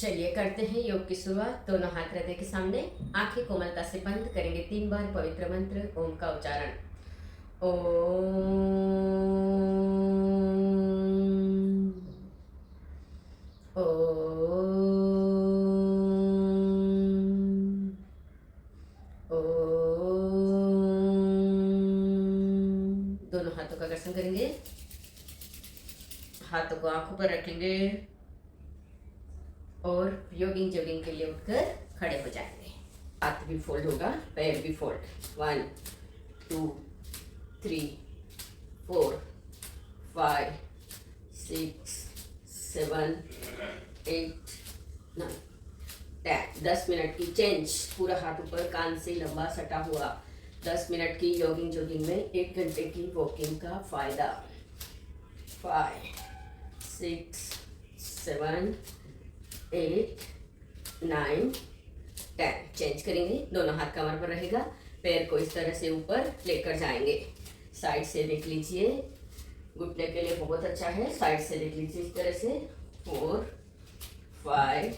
चलिए करते हैं योग की शुरुआत। दोनों हाथ हृदय के सामने, आंखें कोमलता से बंद करेंगे। 3 बार पवित्र मंत्र ओम का उच्चारण। ओम दोनों हाथों का घर्षण करेंगे। हाथों को आंखों पर रखेंगे और योगिंग जोगिंग के लिए उठकर खड़े हो जाएंगे। हाथ भी फोल्ड होगा, पैर भी फोल्ड। 1 2 3 4 5 6 7 8 9 10। 10 मिनट की चेंज। पूरा हाथ ऊपर, कान से लंबा सटा हुआ। 10 मिनट की योगिंग जोगिंग में 1 घंटे की वॉकिंग का फायदा। 5 6 7 8 9 10। चेंज करेंगे। दोनों हाथ कमर पर रहेगा। पैर को इस तरह से ऊपर लेकर जाएंगे। साइड से देख लीजिए, घुटने के लिए बहुत अच्छा है। साइड से देख लीजिए इस तरह से। 4 5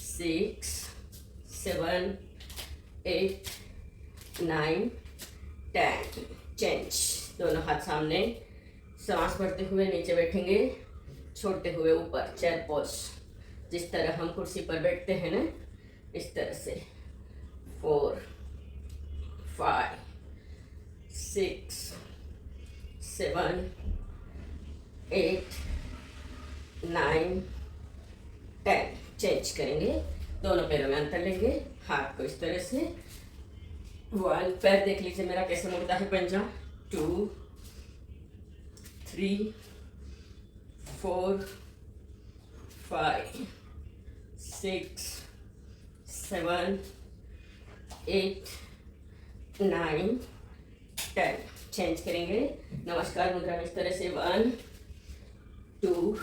6 7 8 9 10। चेंज। दोनों हाथ सामने, सांस भरते हुए नीचे बैठेंगे, छोड़ते हुए ऊपर। चेयर पोज, जिस तरह हम कुर्सी पर बैठते हैं ना, इस तरह से। 4 5 6 7 8 9 10। चेंज करेंगे। दोनों पैरों में अंतर लेंगे। हाथ को इस तरह से। 1 पैर देख लीजिए मेरा कैसे मुड़ता है पंजा। 2 3 4 5 6 7 8 9 10। चेंज करेंगे। नमस्कार मुद्रा में इस तरह से। 1 2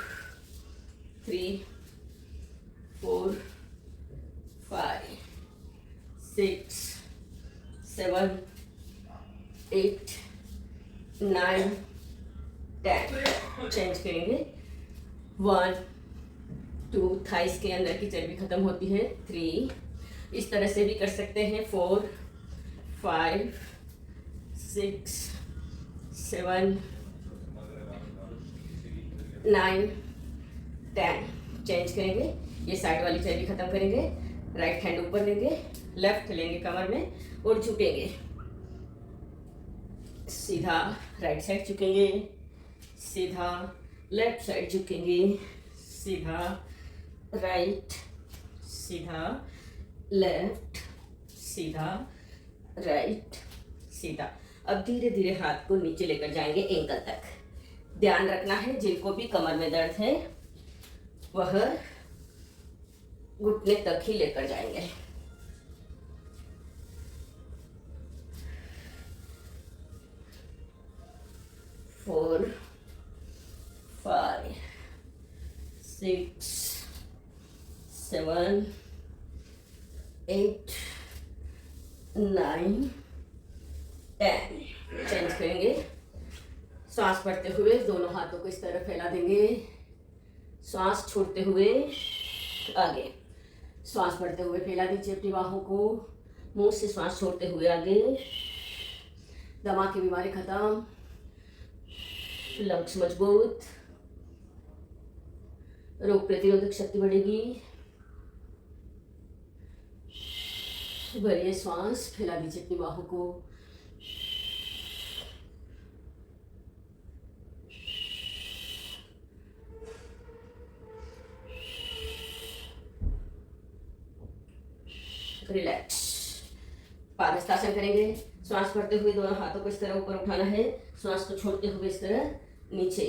3 4 5 6 7 8 9 10। चेंज करेंगे। 1 2 थाइस के अंदर की चर्बी खत्म होती है। 3 इस तरह से भी कर सकते हैं। 4 5 6 7 9 10। चेंज करेंगे। ये साइड वाली चर्बी खत्म करेंगे। राइट हैंड ऊपर लेंगे, लेफ्ट लेंगे कमर में और झुकेंगे। सीधा राइट साइड झुकेंगे, सीधा लेफ्ट साइड झुकेंगे, सीधा राइट, सीधा लेफ्ट, सीधा राइट, सीधा। अब धीरे धीरे हाथ को नीचे लेकर जाएंगे एंकल तक। ध्यान रखना है जिनको भी कमर में दर्द है वह घुटने तक ही लेकर जाएंगे। 4 5 6 7 8 9 10। चेंज करेंगे। सांस भरते हुए दोनों हाथों को इस तरह फैला देंगे। सांस छोड़ते हुए आगे। सांस भरते हुए फैला दीजिए अपनी बाहों को। मुंह से सांस छोड़ते हुए आगे। दमा की बीमारी खत्म, लंग्स मजबूत, रोग प्रतिरोधक शक्ति बढ़ेगी। भरिए सांस, फैला दीजिए अपनी बाहों को। रिलैक्स। पादहस्तासन करेंगे। श्वास भरते हुए दोनों हाथों को इस तरह ऊपर उठाना है। श्वास को छोड़ते हुए इस तरह नीचे।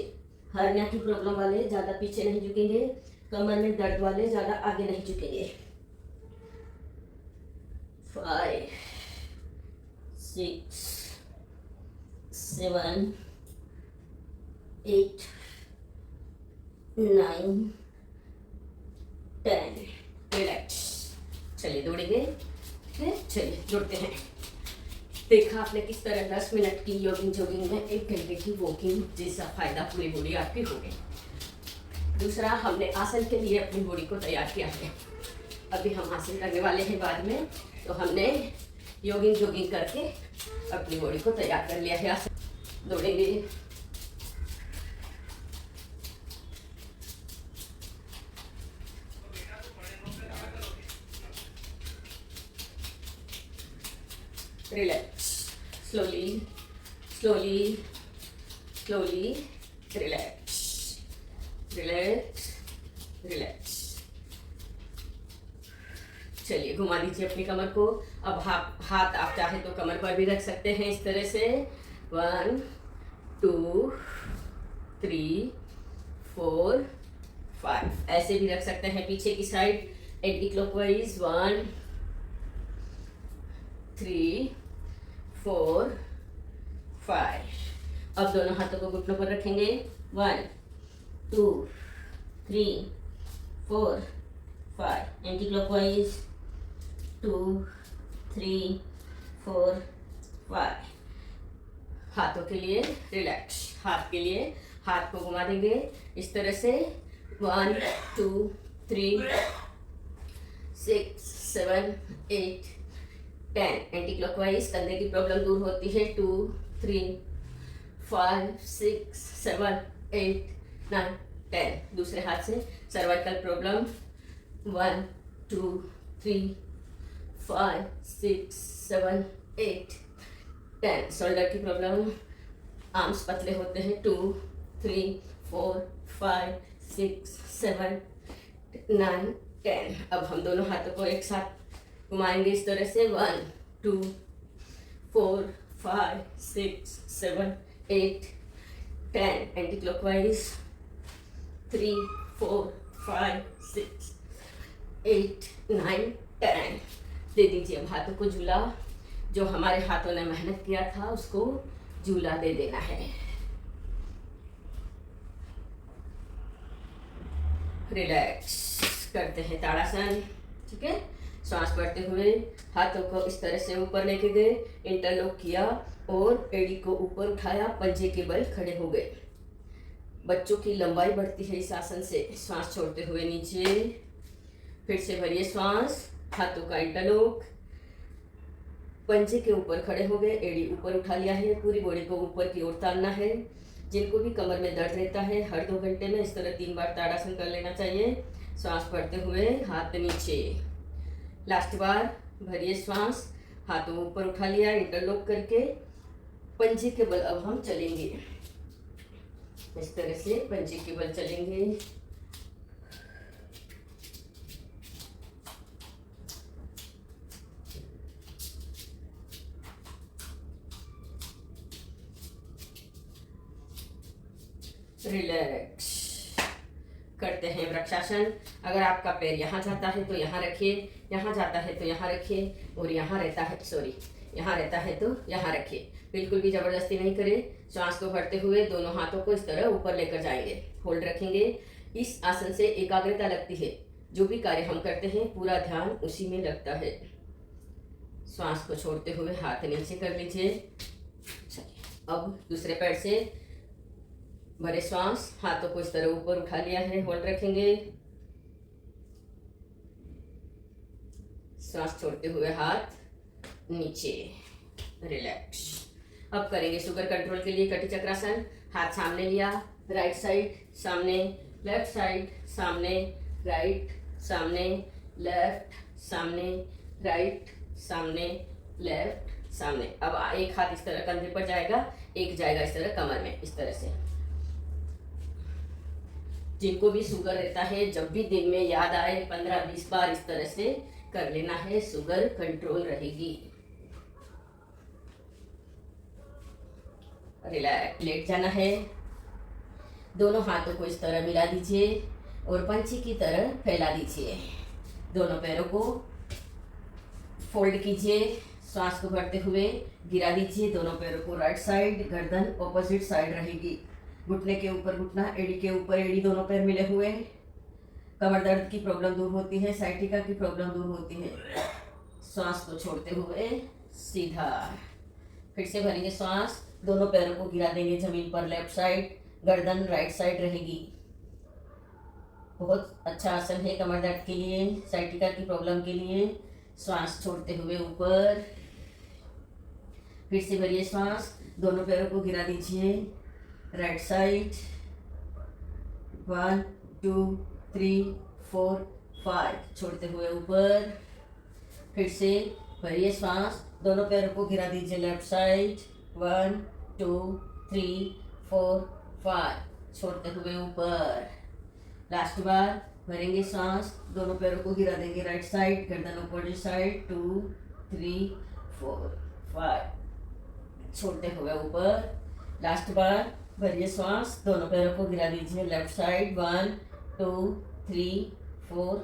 हर्निया की प्रॉब्लम वाले ज्यादा पीछे नहीं झुकेंगे। कमर में दर्द वाले ज्यादा आगे नहीं झुकेंगे। 5 6 7 8 9 10। रिलैक्स। चलिए दौड़ेंगे। चलिए जुड़ते हैं। देखा आपने किस तरह 10 मिनट की योगिंग जोगिंग में 1 घंटे की वॉकिंग जैसा फायदा पूरी बॉडी आपकी हो गई। दूसरा, हमने आसन के लिए अपनी बॉडी को तैयार किया है। अभी हम आसन करने वाले हैं बाद में, तो हमने जॉगिंग करके अपनी बॉडी को तैयार कर लिया है। आसन दौड़ेंगे, relax, slowly slowly slowly, relax relax relax. चलिए घुमा दीजिए अपनी कमर को। अब हाथ आप चाहे तो कमर पर भी रख सकते हैं इस तरह से। 1 2 3 4 5, ऐसे भी रख सकते हैं पीछे की साइड एंटी क्लॉकवाइज। 1 3 4 5। अब दोनों हाथों को घुटनों पर रखेंगे। 1 2 3 4 5, एंटी क्लॉकवाइज। 2 3 4 5। हाथों के लिए रिलैक्स, हाथ के लिए हाथ को घुमा देंगे इस तरह से। 1 2 3 6 7 8 10, एंटी क्लॉकवाइज। कंधे की प्रॉब्लम दूर होती है। 2 3 5 6 7 8 9 10। दूसरे हाथ से सर्वाइकल प्रॉब्लम। 1 2 3 5 6 7 8 10। शोल्डर की प्रॉब्लम, आर्म्स पतले होते हैं। 2 3 4 5 6 7 9 10। अब हम दोनों हाथों को एक साथ घुमाएंगे इस तरह से। 1 2 4 5 6 7 8 10, एंटी क्लॉकवाइज। 3 4 5 6 8 9 10। दे दीजिए अब हाथों को झूला। जो हमारे हाथों ने मेहनत किया था उसको झूला दे देना है। रिलैक्स करते हैं ताड़ासन। ठीक है, सांस भरते हुए हाथों को इस तरह से ऊपर लेके गए, इंटरलॉक किया और एड़ी को ऊपर उठाया, पंजे के बल खड़े हो गए। बच्चों की लंबाई बढ़ती है इस आसन से। सांस छोड़ते हुए नीचे, फिर से भरिए सांस, हाथों का इंटरलॉक, पंजे के ऊपर खड़े हो गए, एड़ी ऊपर उठा लिया है। पूरी बॉडी को ऊपर की ओर तानना है। जिनको भी कमर में दर्द रहता है, हर 2 घंटे में इस तरह 3 बार ताड़ासन कर लेना चाहिए। सांस भरते हुए हाथ नीचे। लास्ट बार भरिए सांस, हाथों ऊपर उठा लिया इंटरलॉक करके, पंजे के बल अब हम चलेंगे इस तरह से। पंजे के बल चलेंगे। रिलैक्स करते हैं वृक्षासन। अगर आपका पैर यहाँ जाता है तो यहाँ रखिए, यहाँ जाता है तो यहाँ रखिए, और यहाँ रहता है यहाँ रहता है तो यहाँ रखिए। बिल्कुल भी जबरदस्ती नहीं करें। सांस को भरते हुए दोनों हाथों को इस तरह ऊपर लेकर जाएंगे, होल्ड रखेंगे। इस आसन से एकाग्रता लगती है। जो भी कार्य हम करते हैं पूरा ध्यान उसी में लगता है। सांस को छोड़ते हुए हाथ नीचे कर लीजिए। अब दूसरे पैर से भरे सांस, हाथों को इस तरह ऊपर उठा लिया है, होल्ड रखेंगे। सांस छोड़ते हुए हाथ नीचे, रिलैक्स। अब करेंगे शुगर कंट्रोल के लिए कटी चक्रासन। हाथ सामने लिया, राइट साइड सामने, लेफ्ट साइड सामने, राइट सामने, लेफ्ट सामने, राइट सामने, लेफ्ट सामने। अब एक हाथ इस तरह कंधे पर जाएगा, एक जाएगा इस तरह कमर में, इस तरह से। जिनको भी शुगर रहता है, जब भी दिन में याद आए 15-20 बार इस तरह से कर लेना है, शुगर कंट्रोल रहेगी। रिलैक्स, लेट जाना है। दोनों हाथों को इस तरह मिला दीजिए और पंछी की तरह फैला दीजिए। दोनों पैरों को फोल्ड कीजिए। सांस को भरते हुए गिरा दीजिए दोनों पैरों को राइट साइड। गर्दन ऑपोजिट साइड रहेगी। घुटने के ऊपर घुटना, एड़ी के ऊपर एड़ी, दोनों पैर मिले हुए। कमर दर्द की प्रॉब्लम दूर होती है, साइटिका की प्रॉब्लम दूर होती है। सांस को छोड़ते हुए सीधा फिर से भरेंगे सांस। दोनों पैरों को गिरा देंगे जमीन पर, लेफ्ट साइड। गर्दन राइट साइड रहेगी। बहुत अच्छा आसन है कमर दर्द के लिए, साइटिका की प्रॉब्लम के लिए। श्वास छोड़ते हुए ऊपर, फिर से भरिए श्वास, दोनों पैरों को गिरा दीजिए राइट साइड, 1 2 3 4 5, छोड़ते हुए ऊपर, फिर से भरिए श्वास, दोनों पैरों को गिरा दीजिए लेफ्ट साइड, 1 2 3 4 5, छोड़ते हुए ऊपर। लास्ट बार भरेंगे सांस, दोनों पैरों को गिरा देंगे राइट साइड, गर्दन अपोजिट साइड, 2 3 4 5, छोड़ते हुए ऊपर। लास्ट बार भरिए सांस, दोनों पैरों को गिरा दीजिए लेफ्ट साइड, 1 2 3 4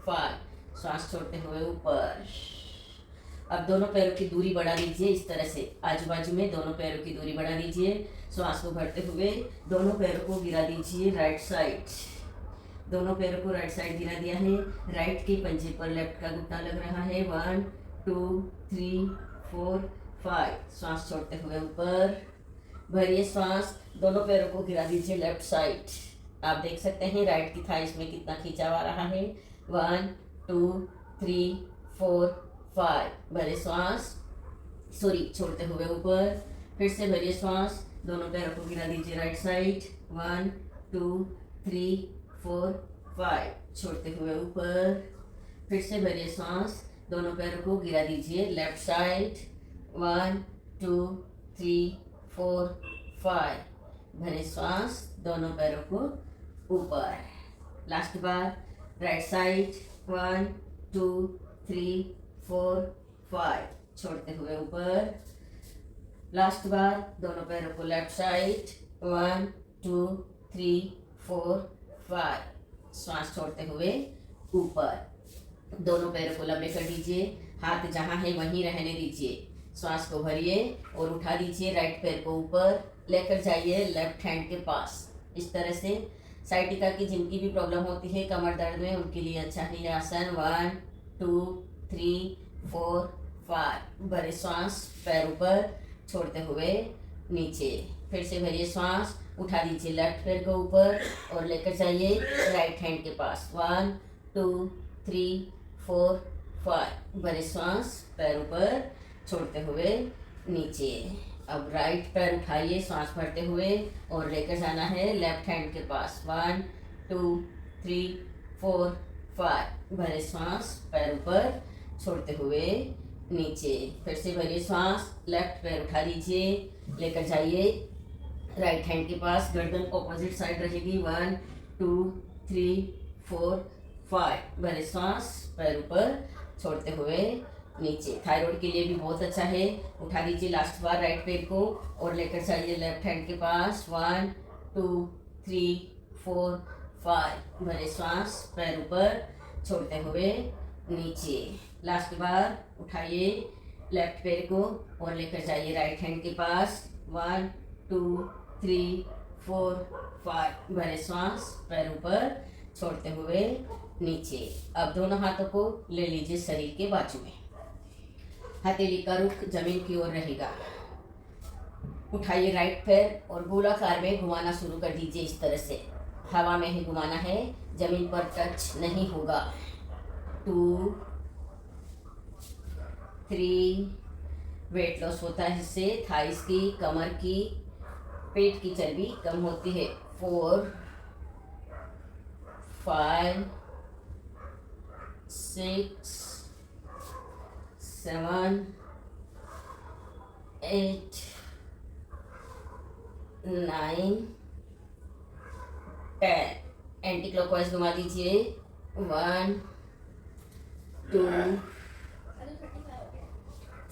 5, सांस छोड़ते हुए ऊपर। अब दोनों पैरों की दूरी बढ़ा लीजिए, इस तरह से आजू बाजू में दोनों पैरों की दूरी बढ़ा लीजिए। श्वास को भरते हुए दोनों पैरों को गिरा दीजिए राइट साइड, दोनों पैरों को राइट साइड गिरा दिया है, राइट के पंजे पर लेफ्ट का घुटना लग रहा है, 1 2 3 4 5, श्वास छोड़ते हुए ऊपर। भरिए श्वास, दोनों पैरों को गिरा दीजिए लेफ्ट साइड। आप देख सकते हैं राइट की थाइस में कितना खिंचाव आ रहा है, 1 2 3 4 5, भरे श्वास, छोड़ते हुए ऊपर। फिर से भरिए श्वास, दोनों पैरों को गिरा दीजिए राइट साइड, 1 2 3 4 5, छोड़ते हुए ऊपर। फिर से भरिए श्वास, दोनों पैरों को गिरा दीजिए लेफ्ट साइड, 1 2 3 4 5, भरे श्वास, दोनों पैरों को ऊपर। लास्ट बार राइट साइड, 1 2 3 4 5, छोड़ते हुए ऊपर। लास्ट बार दोनों पैरों को लेफ्ट साइड, 1 2 3 4 5, श्वास छोड़ते हुए ऊपर। दोनों पैरों को लंबे कर दीजिए, हाथ जहाँ है वहीं रहने दीजिए। श्वास को भरिए और उठा दीजिए राइट पैर को ऊपर, लेकर जाइए लेफ्ट हैंड के पास। इस तरह से साइटिका की जिनकी भी प्रॉब्लम होती है कमर दर्द में, उनके लिए अच्छा है यह आसन। 1 2 3 4 5, भरे श्वास, पैर ऊपर, छोड़ते हुए नीचे। फिर से भरिए श्वास, उठा दीजिए लेफ्ट पैर को ऊपर और लेकर जाइए राइट हैंड के पास। 1 2 3 4 5, भरे श्वास, पैर ऊपर, छोड़ते हुए नीचे। अब राइट पैर उठाइए सांस भरते हुए और लेकर जाना है लेफ्ट हैंड के पास। 1 2 3 4 5, भरे श्वास, पैर ऊपर, छोड़ते हुए नीचे। फिर से भरिए श्वास, लेफ्ट पैर उठा लीजिए, लेकर जाइए राइट हैंड के पास, गर्दन ऑपोजिट साइड रहेगी। 1 2 3 4 5, भरे श्वास, पैर ऊपर, छोड़ते हुए नीचे। थायराइड के लिए भी बहुत अच्छा है। उठा दीजिए लास्ट बार राइट पैर को और लेकर जाइए लेफ्ट हैंड के पास। 1 2 3 4 5, भरे श्वास, पैर ऊपर, छोड़ते हुए नीचे। लास्ट बार उठाइए लेफ्ट पैर को और लेकर जाइए राइट हैंड के पास। 1 2 3 4 5, भरे श्वास, पैर ऊपर, छोड़ते हुए नीचे। अब दोनों हाथों को ले लीजिए शरीर के बाजू में, हथेली का रुख जमीन की ओर रहेगा। उठाइए राइट पैर और गोलाकार में घुमाना शुरू कर दीजिए। इस तरह से हवा में ही घुमाना है, जमीन पर टच नहीं होगा। 2 3, वेट लॉस होता है इससे, थाइस की, कमर की, पेट की चर्बी कम होती है। 4 5 6 7 8 9 10, एंटी क्लॉकवाइज घुमा दीजिए। 1 2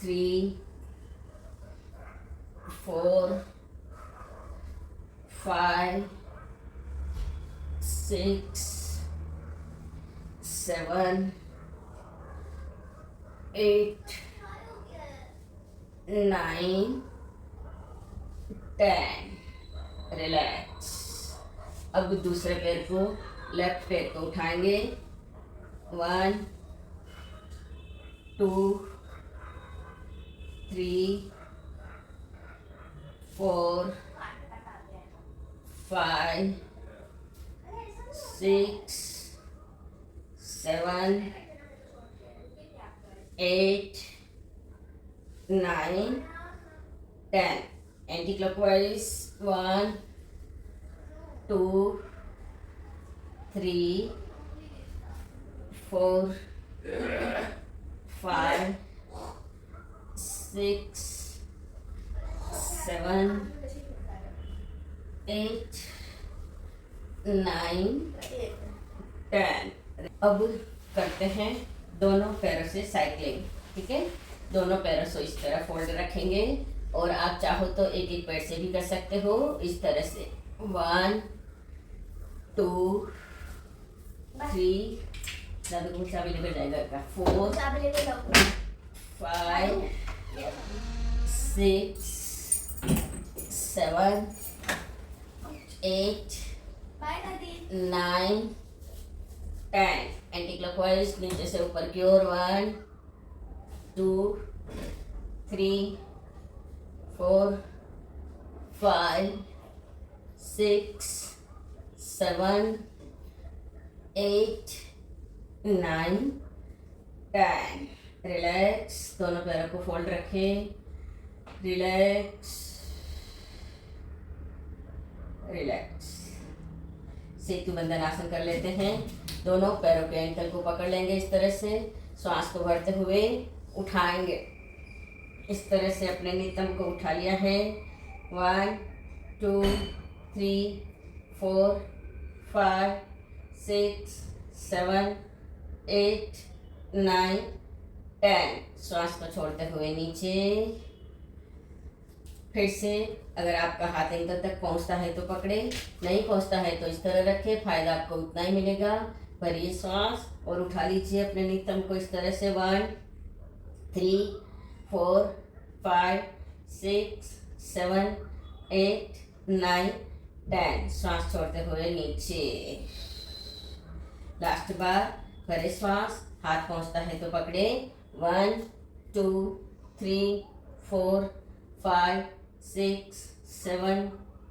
3 4 5 6 7 8 9 10, रिलैक्स। अब दूसरे पैर को, लेफ्ट पैर को उठाएंगे। 1 2 3 4 5 6 7 8 9 10. Anti-clockwise 1 2 3 4 5 6 7 8 9 10. अब करते हैं दोनों पैरों से साइकिलिंग, ठीक है। दोनों पैरों से इस तरह फोल्ड रखेंगे और आप चाहो तो एक एक पैर से भी कर सकते हो इस तरह से। 1 2 3 दादू को चाबी लेकर जाएगा का 4 5 6 7 8 9 10. एंटी क्लॉकवाइज नीचे से ऊपर की ओर 1 2 3 4 5 6 7 8 9 10. रिलैक्स, दोनों पैरों को फोल्ड रखें, रिलैक्स रिलैक्स। सेतु बंधन आसन कर लेते हैं। दोनों पैरों के एंकल को पकड़ लेंगे इस तरह से, श्वास को भरते हुए उठाएंगे। इस तरह से अपने नितंब को उठा लिया है। 1 2 3 4 5 6 7 8 9 10. श्वास को छोड़ते हुए नीचे। फिर से अगर आपका हाथ एंकल तक पहुंचता है तो पकड़े, नहीं पहुंचता है तो इस तरह रखे, फायदा आपको उतना ही मिलेगा। भरिए श्वास और उठा लीजिए अपने नितंब को इस तरह से। 1 3 4 5 6 7 8 9 10. श्वास छोड़ते हुए नीचे। लास्ट बार भरे श्वास, हाथ पहुंचता है तो पकड़े। 1 2 3 4 5 6 7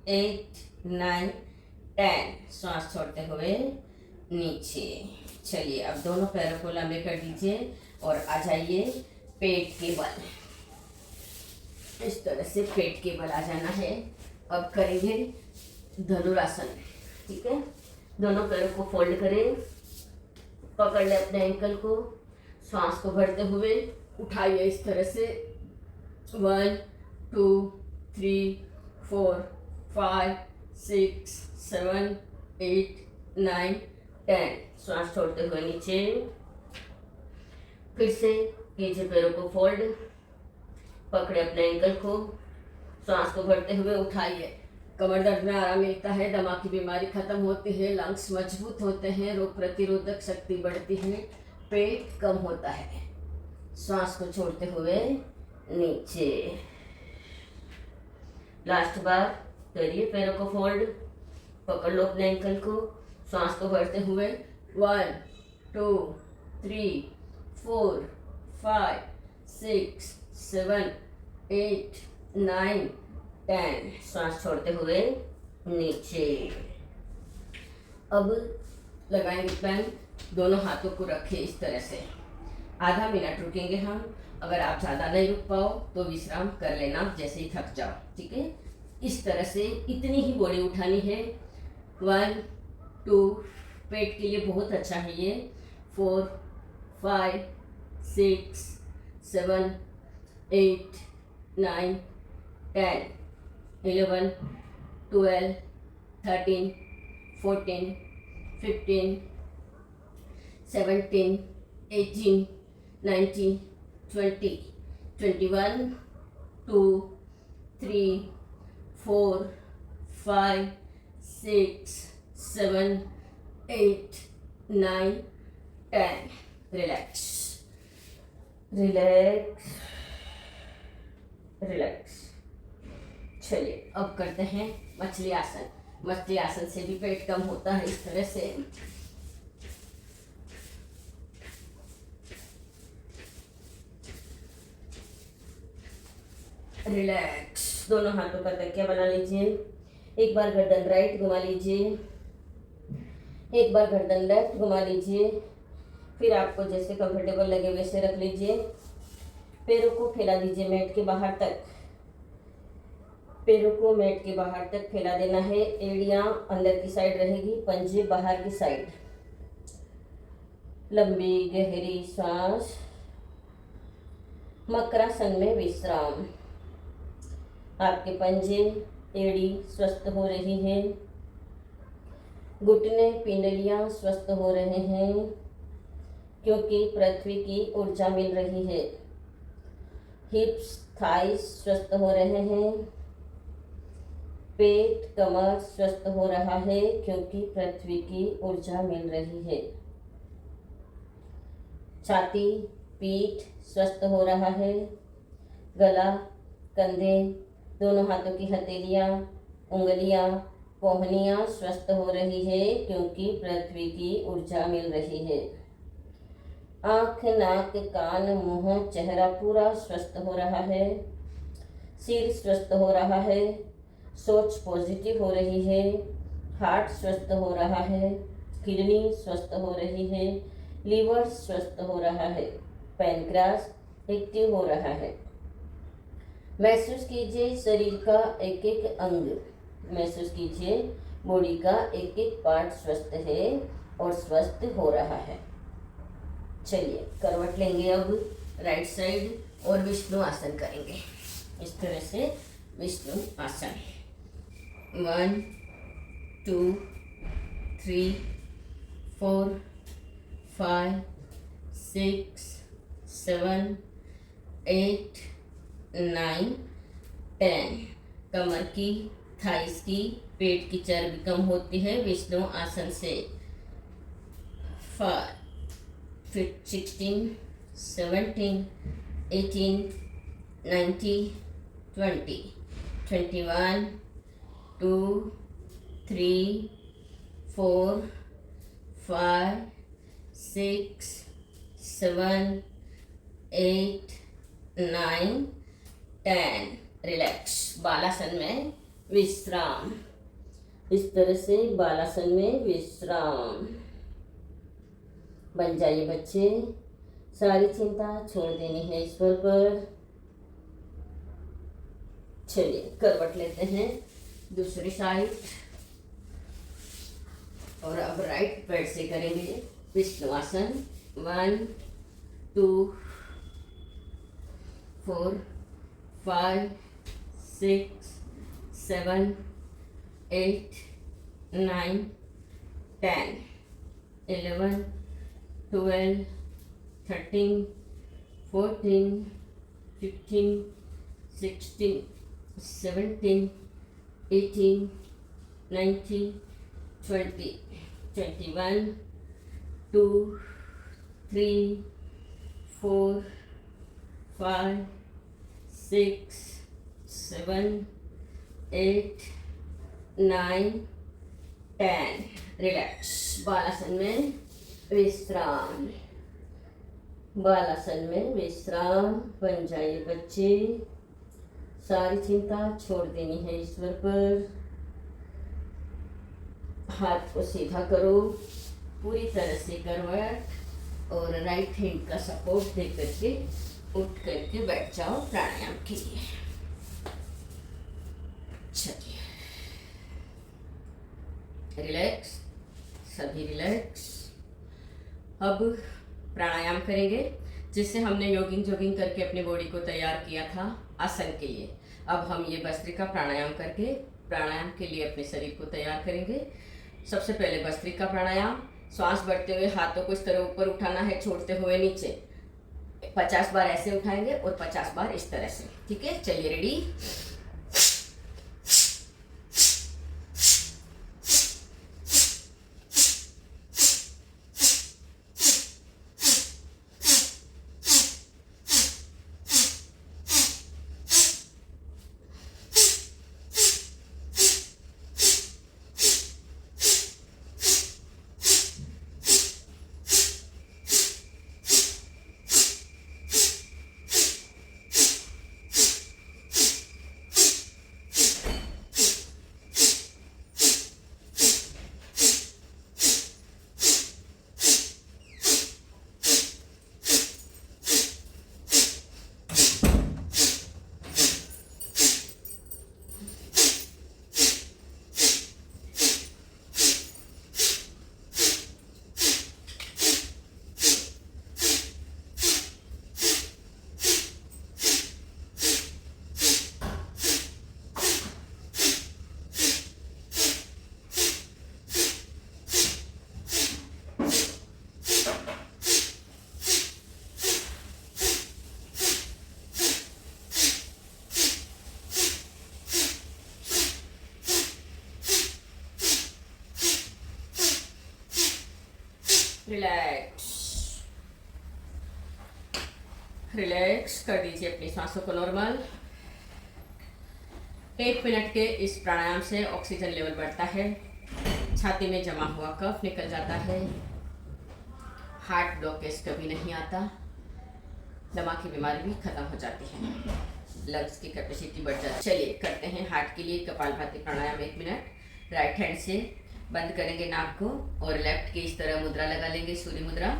8 9 10. श्वास छोड़ते हुए नीचे। चलिए अब दोनों पैरों को लंबे कर दीजिए और आ जाइए पेट के बल। इस तरह से पेट के बल आ जाना है। अब करेंगे धनुरासन, ठीक है। दोनों पैरों को फोल्ड करें, पकड़ ले अपने एंकल को, श्वास को भरते हुए उठाइए इस तरह से। 1 2 3 4 5 6 7 8 9 10. श्वास छोड़ते हुए नीचे। फिर से नीचे पैरों को फोल्ड, पकड़े अपने एंकल को, श्वास को भरते हुए उठाइए। कमर दर्द में आराम मिलता है, दिमाग की बीमारी खत्म होती है, लंग्स मजबूत होते हैं, रोग प्रतिरोधक शक्ति बढ़ती है, पेट कम होता है। श्वास को छोड़ते हुए नीचे। लास्ट बार करिए पैरों को फोल्ड, पकड़ लो अपने एंकल को, श्वास को भरते हुए। 1 2 3 4 5 6 7 8 9 10. श्वास छोड़ते हुए नीचे। अब लगाएंगे प्लैंक, दोनों हाथों को रखें इस तरह से। आधा मिनट रुकेंगे हम। अगर आप ज़्यादा नहीं रुक पाओ तो विश्राम कर लेना जैसे ही थक जाओ, ठीक है। इस तरह से इतनी ही बॉडी उठानी है। 1 2 पेट के लिए बहुत अच्छा है ये। 4 5 6 7 8 9 10 11 12 13 14 15 17 18 19 20 21 2 3 4 5 6 7 8 9 10. Relax relax relax. चलिए अब करते हैं मछली आसन। मछली आसन से भी पेट कम होता है इस तरह से। रिलैक्स, दोनों हाथों का तकिया बना लीजिए। एक बार गर्दन राइट घुमा लीजिए, एक बार गर्दन लेफ्ट घुमा लीजिए, फिर आपको जैसे कंफर्टेबल लगे वैसे रख लीजिए। पैरों को फैला दीजिए मैट के बाहर तक, पैरों को मैट के बाहर तक फैला देना है। एड़ियां अंदर की साइड रहेगी, पंजे बाहर की साइड। लंबी गहरी सांस। मकरासन में विश्राम। आपके पंजे एड़ी स्वस्थ हो रही है, घुटने पिंडलियां स्वस्थ हो रहे हैं क्योंकि पृथ्वी की ऊर्जा मिल रही है। हिप्स थाइस स्वस्थ हो रहे हैं, पेट कमर स्वस्थ हो रहा है क्योंकि पृथ्वी की ऊर्जा मिल रही है। छाती पीठ स्वस्थ हो रहा है, गला कंधे दोनों हाथों की हथेलियां उंगलियां कोहनियां स्वस्थ हो रही है क्योंकि पृथ्वी की ऊर्जा मिल रही है। आँख नाक कान मुंह चेहरा पूरा स्वस्थ हो रहा है, सिर स्वस्थ हो रहा है, सोच पॉजिटिव हो रही है, हार्ट स्वस्थ हो रहा है, किडनी स्वस्थ हो रही है, लीवर स्वस्थ हो रहा है, पैनक्रियास एक्टिव हो रहा है। महसूस कीजिए शरीर का एक एक अंग, महसूस कीजिए बॉडी का एक एक पार्ट स्वस्थ है और स्वस्थ हो रहा है। चलिए करवट लेंगे अब राइट साइड और विष्णु आसन करेंगे। इस तरह से विष्णु आसन 1 2 3 4 5 6 7 8 9 10। कमर की थाइस की पेट की चर्बी कम होती है विष्णु आसन से। 5 16 17 18 19 20 21 2 3 4 5 6 7 8 9 10। रिलैक्स। बालासन में विश्राम। इस तरह से बालासन में विश्राम। बन जाइए बच्चे, सारी चिंता छोड़ देनी है ईश्वर पर। चलिए करवट लेते हैं दूसरी साइड और अब राइट पैर से करेंगे विष्णु आसन। 1 2 4 5 6 7 8 9 10 11 12 13 14 15 16 17 18 19 20 21 2 3 4 5 6 7 8 9 10। रिलैक्स। बालासन में विश्राम। बालासन में विश्राम। बन जाइए बच्चे, सारी चिंता छोड़ देनी है ईश्वर पर। हाथ को सीधा करो, पूरी तरह से करवट और राइट हैंड का सपोर्ट दे करके उठ करके बैठ जाओ प्राणायाम के लिए। चलिए रिलैक्स, सभी रिलैक्स। अब प्राणायाम करेंगे जिससे हमने जॉगिंग करके अपनी बॉडी को तैयार किया था आसन के लिए। अब हम ये भस्त्रिका प्राणायाम करके प्राणायाम के लिए अपने शरीर को तैयार करेंगे। सबसे पहले भस्त्रिका प्राणायाम। श्वास बढ़ते हुए हाथों को इस तरह ऊपर उठाना है, छोड़ते हुए नीचे। 50 बार ऐसे उठाएंगे और 50 बार इस तरह से। ठीक है, चलिए रेडी। रिलैक्स कर दीजिए अपनी सांसों को नॉर्मल। 1 मिनट के इस प्राणायाम से ऑक्सीजन लेवल बढ़ता है, छाती में जमा हुआ कफ निकल जाता है, हार्ट ब्लॉकेज कभी नहीं आता, दमा की बीमारी भी खत्म हो जाती है, लंग्स की कैपेसिटी बढ़ जाती है। चलिए करते हैं हार्ट के लिए कपालभाति प्राणायाम। 1 मिनट। राइट हैंड से बंद करेंगे नाक को और लेफ्ट की इस तरह मुद्रा लगा लेंगे, सूर्य मुद्रा।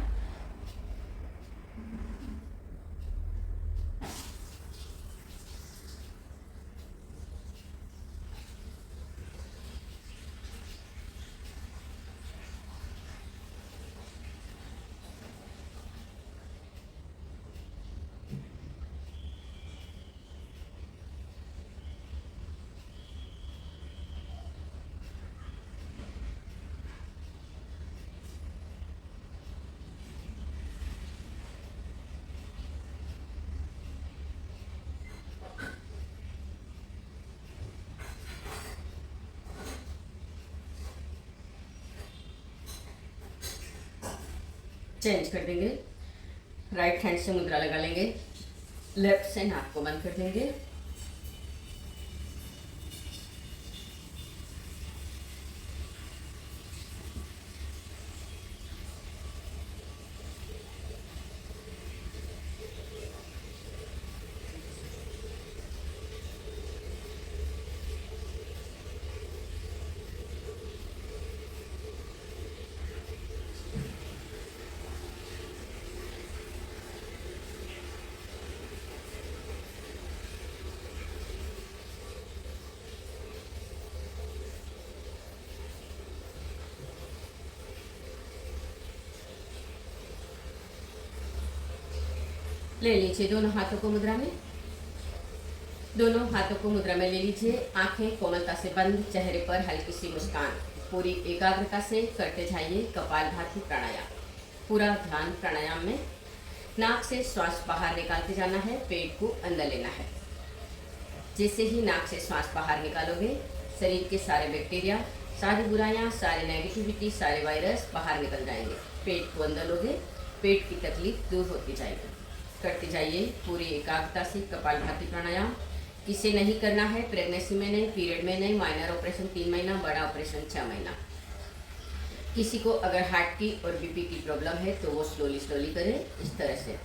चेंज कर देंगे, राइट हैंड से मुद्रा लगा लेंगे, लेफ्ट से नाक को बंद कर देंगे। ले लीजिए दोनों हाथों को मुद्रा में, दोनों हाथों को मुद्रा में ले लीजिए। आंखें कोमलता से बंद, चेहरे पर हल्की सी मुस्कान। पूरी एकाग्रता से करते जाइए कपालभाति प्राणायाम। पूरा ध्यान प्राणायाम में। नाक से श्वास बाहर निकालते जाना है, पेट को अंदर लेना है। जैसे ही नाक से श्वास बाहर निकालोगे, शरीर के सारे बैक्टीरिया, सारी बुराइयां, सारी नेगेटिविटी, सारे वायरस बाहर निकल जाएंगे। पेट को अंदर लोगे, पेट की तकलीफ दूर होती जाएगी। करते जाइए पूरी एकाग्रता से कपालभाति प्राणायाम। किसे नहीं करना है, प्रेगनेंसी में नहीं, पीरियड में नहीं, माइनर ऑपरेशन 3 महीना, बड़ा ऑपरेशन 6 महीना। किसी को अगर हार्ट की और बीपी की प्रॉब्लम है तो वो स्लोली स्लोली करे, इस तरह से।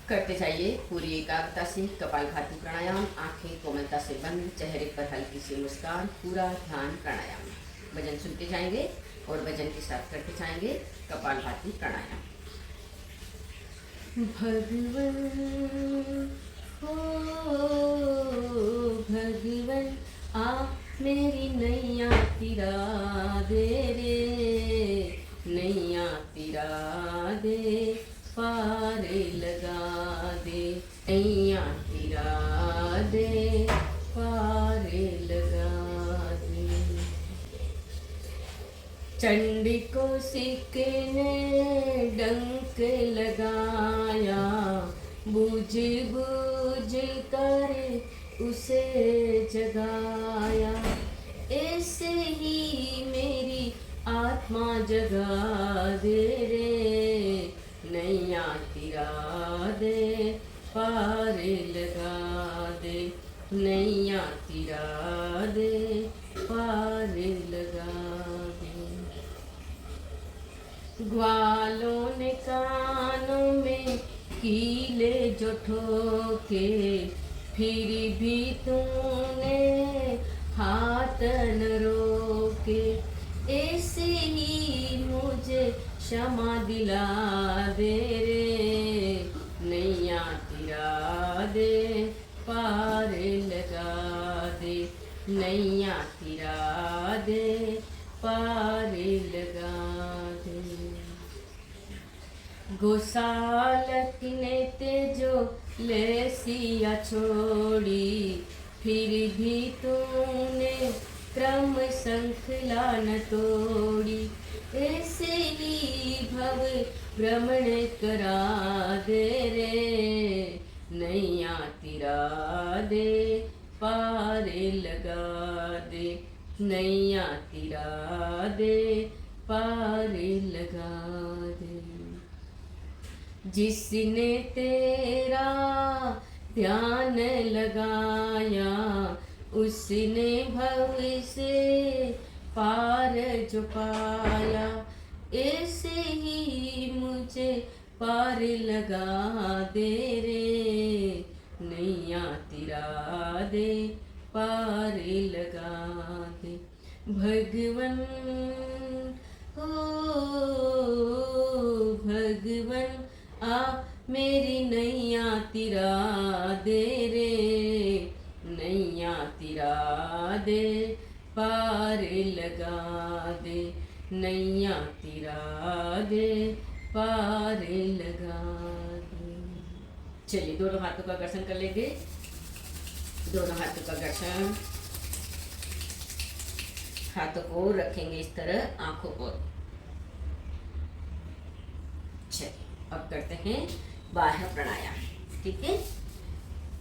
करते जाइए पूरी एकाग्रता से कपालभाति प्राणायाम। आंखें कोमलता से बंद, चेहरे पर हल्की सी मुस्कान, पूरा ध्यान प्राणायाम में। भजन सुनते जाएंगे और भजन के साथ करते जाएंगे कपालभाति प्राणायाम। भगवन हो भगवन आ मेरी नैया तिरा दे रे, नैया तिरा दे, पार लगा दे, नैया तिरा दे, पार लगा दे। चंडी को सिक्के ने डंक लगाया, बूझ बूझ कर उसे जगाया। ऐसे ही मेरी आत्मा जगा दे रे, नैया तिरा दे, पार लगा दे, नैया तिरा दे, पार लगा दे। ग्वालों ने कानों में कीले जो ठोके, फिर भी तूने हाथ न रोके। ऐसे ही मुझे क्षमा दिला दे रे, नैया तिरा दे, पार लगा दे, नैया तिरा दे, पार लगा दे। गोसालक ने तेजो लेसिया छोड़ी, फिर भी तूने क्रम श्रृंखला न तोड़ी। ऐसे ही भव भ्रमण करा दे रे, नैया तिरा दे, पार लगा दे, नैया तिरा दे, पार लगा दे। जिसने तेरा ध्यान लगाया, उसने भव से पार जो पाया। ऐसे ही मुझे पार लगा दे रे, नैया तिरा दे, पार लगा दे। भगवन हो भगवन, आ मेरी नैया तिरा दे रे, नैया तिरा दे, पार लगा दे। नैया तिरा दे, पार लगा दे। चलिए दोनों हाथों का घर्षण कर लेंगे। दोनों हाथों का घर्षण, हाथों को रखेंगे इस तरह आंखों पर। चलिए अब करते हैं बाह्य प्राणायाम। ठीक है,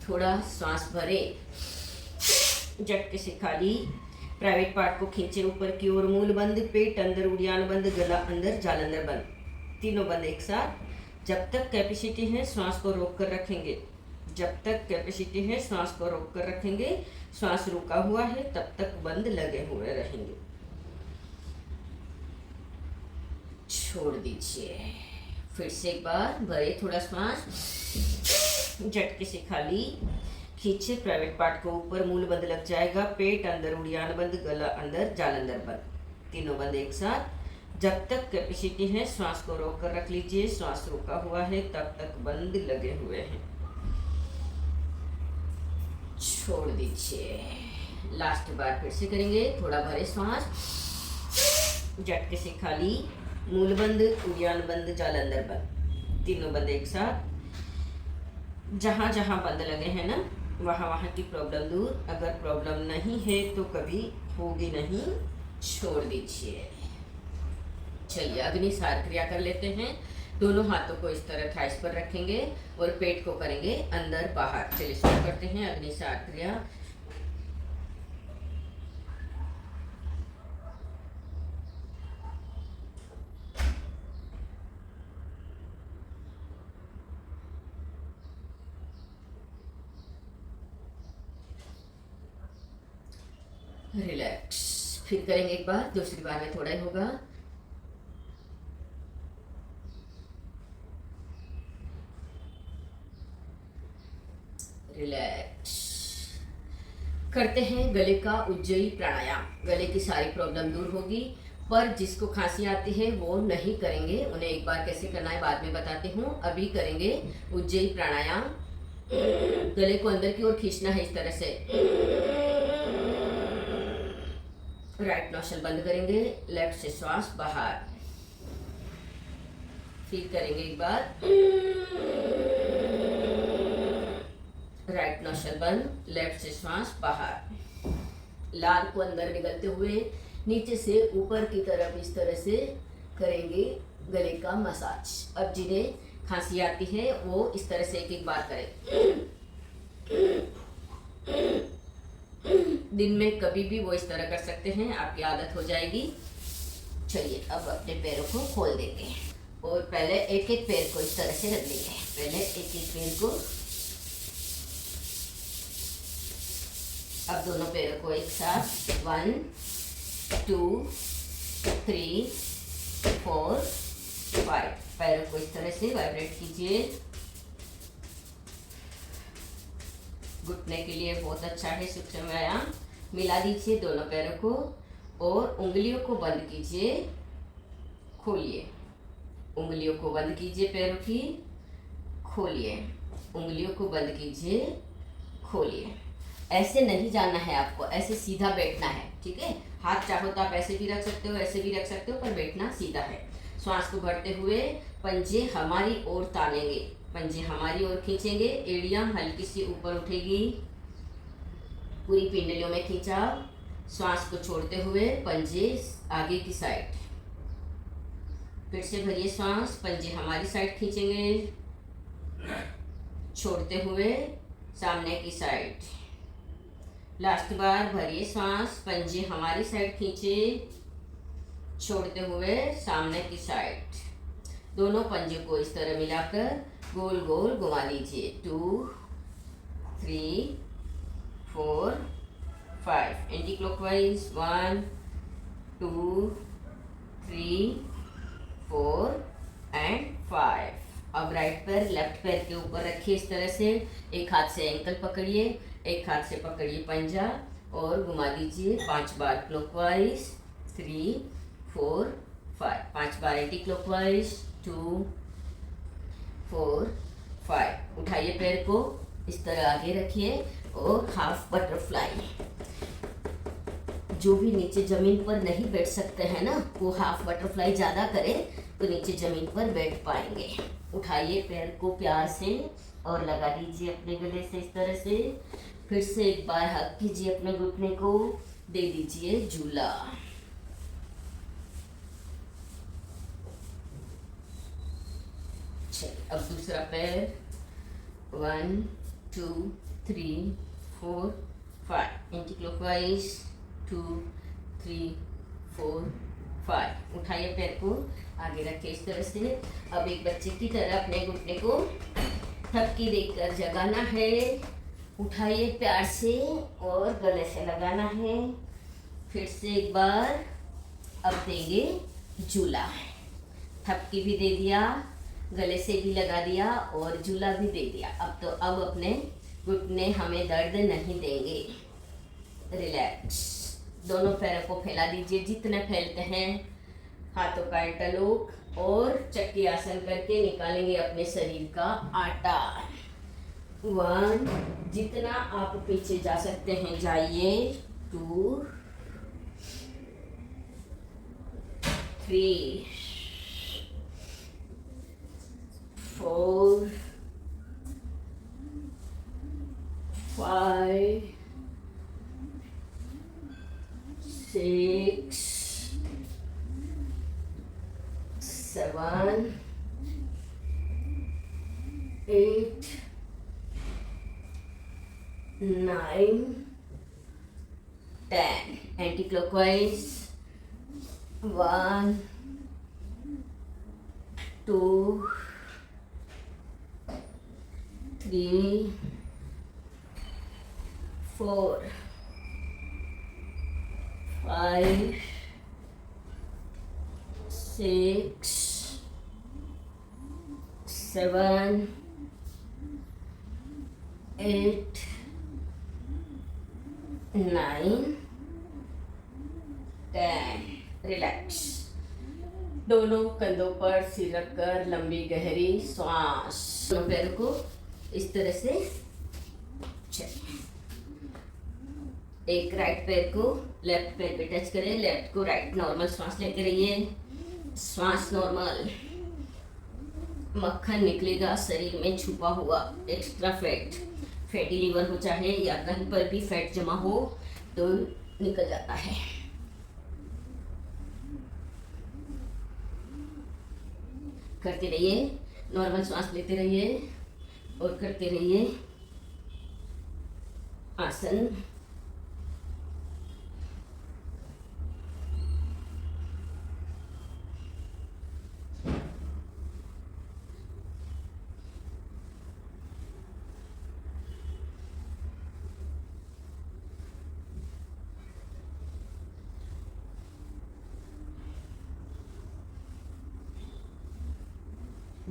थोड़ा श्वास भरे, झटके से खाली प्राइवेट पार्ट को खींचे ऊपर की ओर, मूल बंद, पेट अंदर, उड़ियान बंद, गला अंदर, जाल अंदर बंद, तीनों बंद एक साथ। जब तक कैपेसिटी है श्वास को रोक कर रखेंगे, जब तक कैपेसिटी है श्वास को रोक कर रखेंगे। श्वास रुका हुआ है तब तक बंद लगे हुए रहेंगे। छोड़ दीजिए। फिर से एक बार भरे थोड़ा श्वास, झटके से खाली खींचे प्राइवेट पार्ट को ऊपर, मूल बंद लग जाएगा, पेट अंदर, उड़ियान बंद, गला अंदर, जाल अंदर बंद, तीनों बंद एक साथ। जब तक कैपेसिटी है श्वास को रोक कर रख लीजिए। श्वास रुका हुआ है तब तक बंद लगे हुए हैं। छोड़ दीजिए। लास्ट बार फिर से करेंगे। थोड़ा भरे श्वास, झटके से खाली, मूल बंद, उड़ियान बंद, जाल अंदर बंद, तीनों बंद एक साथ। जहाँ जहाँ बंद लगे हैं ना, वहाँ वहाँ की प्रॉब्लम दूर। अगर प्रॉब्लम नहीं है तो कभी होगी नहीं। छोड़ दीजिए। चलिए अग्निसार क्रिया कर लेते हैं। दोनों हाथों को इस तरह थाइस पर रखेंगे और पेट को करेंगे अंदर बाहर। चलिए शुरू करते हैं अग्निसार क्रिया। रिलैक्स। फिर करेंगे एक बार, दूसरी बार में थोड़ा ही होगा। रिलैक्स। करते हैं गले का उज्जयी प्राणायाम। गले की सारी प्रॉब्लम दूर होगी। पर जिसको खांसी आती है वो नहीं करेंगे, उन्हें एक बार कैसे करना है बाद में बताती हूँ। अभी करेंगे उज्जयी प्राणायाम। गले को अंदर की ओर खींचना है इस तरह से। राइट नोस्ट्रिल बंद करेंगे, लेफ्ट से श्वास बाहर। फिर करेंगे एक बार, राइट नोस्ट्रिल बंद, लेफ्ट से श्वास बाहर। लार को अंदर निगलते हुए नीचे से ऊपर की तरफ इस तरह से करेंगे गले का मसाज। अब जिन्हें खांसी आती है वो इस तरह से एक एक बार करें। दिन में कभी भी वो इस तरह कर सकते हैं, आपकी आदत हो जाएगी। चलिए अब अपने पैरों को खोल देंगे और पहले एक एक पैर को इस तरह से रख देंगे। पहले एक एक पैर को, अब दोनों पैरों को एक साथ 1 2 3 4 5 पैरों को इस तरह से वाइब्रेट कीजिए। घुटने के लिए बहुत अच्छा है सूक्ष्म व्यायाम। मिला दीजिए दोनों पैरों को और उंगलियों को बंद कीजिए, खोलिए। उंगलियों को बंद कीजिए, पैरों की खोलिए। उंगलियों को बंद कीजिए, खोलिए। ऐसे नहीं जाना है आपको, ऐसे सीधा बैठना है। ठीक है, हाथ चाहो तो आप ऐसे भी रख सकते हो, ऐसे भी रख सकते हो, पर बैठना सीधा है। श्वास को भरते हुए पंजे हमारी ओर तानेंगे, पंजे हमारी ओर खींचेंगे। एड़ियां हल्की सी ऊपर उठेगी, पूरी पिंडलियों में खींचा। श्वास को छोड़ते हुए पंजे आगे की साइड। फिर से भरिए श्वास, पंजे हमारी साइड खींचेंगे, छोड़ते हुए सामने की साइड। लास्ट बार भरिए सांस, पंजे हमारी साइड खींचे, छोड़ते हुए सामने की साइड। दोनों पंजे को इस तरह मिलाकर गोल गोल घुमा लीजिए। 2 3 4 5 एंटी क्लॉकवाइज। 1 2 3 4 एंड 5। अब राइट पैर लेफ्ट पैर के ऊपर रखिए इस तरह से। एक हाथ से एंकल पकड़िए, एक हाथ से पकड़िए पंजा और घुमा दीजिए 5 बार क्लॉकवाइज। 3 4 5। 5 बार एंटी क्लॉकवाइज। 2 4 5। उठाइए पैर को इस तरह आगे रखिए और हाफ बटरफ्लाई। जो भी नीचे जमीन पर नहीं बैठ सकते हैं ना, वो हाफ बटरफ्लाई ज़्यादा करें तो नीचे जमीन पर बैठ पाएंगे। उठाइए पैर को प्यार से और लगा दीजिए अपने गले से इस तरह से। फिर से एक बार हक कीजिए अपने घुटने को, दे दीजिए झूला। चलिए अब दूसरा पैर। 1 2 3 4 5 एंटी क्लॉकवाइज। 2 3 4 5। उठाइए पैर को आगे रखिए इस तरह से। अब एक बच्चे की तरह अपने घुटने को थपकी देकर जगाना है। उठाइए प्यार से और गले से लगाना है। फिर से एक बार। अब देंगे झूला। थपकी भी दे दिया, गले से भी लगा दिया और झूला भी दे दिया। अब अपने घुटने हमें दर्द नहीं देंगे। रिलैक्स। दोनों पैरों को फैला दीजिए जितने फैलते हैं। हाथों का इंटरलॉक और चक्की आसन करके निकालेंगे अपने शरीर का आटा। 1। जितना आप पीछे जा सकते हैं जाइए। 2 3 4 5 6 7 8 9 10 एंटी क्लॉकवाइज। 1 2 3 4 5 6 7 8 9 10। रिलैक्स। दोनों कंधों पर सिर रखकर लंबी गहरी सांस। दोनों पैरों को इस तरह से एक राइट पैर को लेफ्ट पैर पे टच करें, लेफ्ट को राइट। नॉर्मल सांस लेते रहिए। सांस नॉर्मल। मक्खन निकलेगा शरीर में छुपा हुआ एक्स्ट्रा फैट। फैटी लीवर हो चाहे या कहीं पर भी फैट जमा हो तो निकल जाता है। करते रहिए, नॉर्मल सांस लेते रहिए और करते रहिए आसन।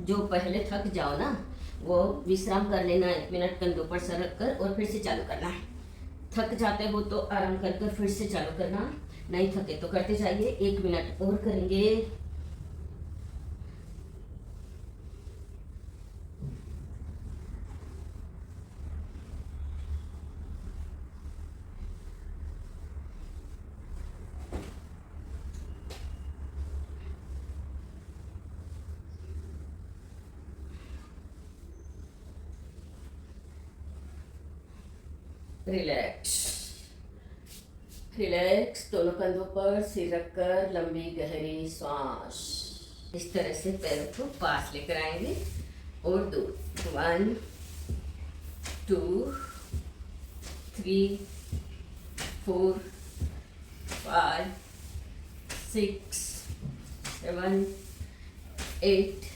जो पहले थक जाओ ना वो विश्राम कर लेना। 1 मिनट कंधों पर सर रख कर और फिर से चालू करना है। थक जाते हो तो आराम कर कर फिर से चालू करना। नहीं थके तो करते जाइए। 1 मिनट और करेंगे। रिलैक्स। रिलैक्स। दोनों कंधों पर सिर रखकर लंबी गहरी सांस। इस तरह से पैरों को पास लेकर आएंगे और 2 1 2 3 4 5 6 7 8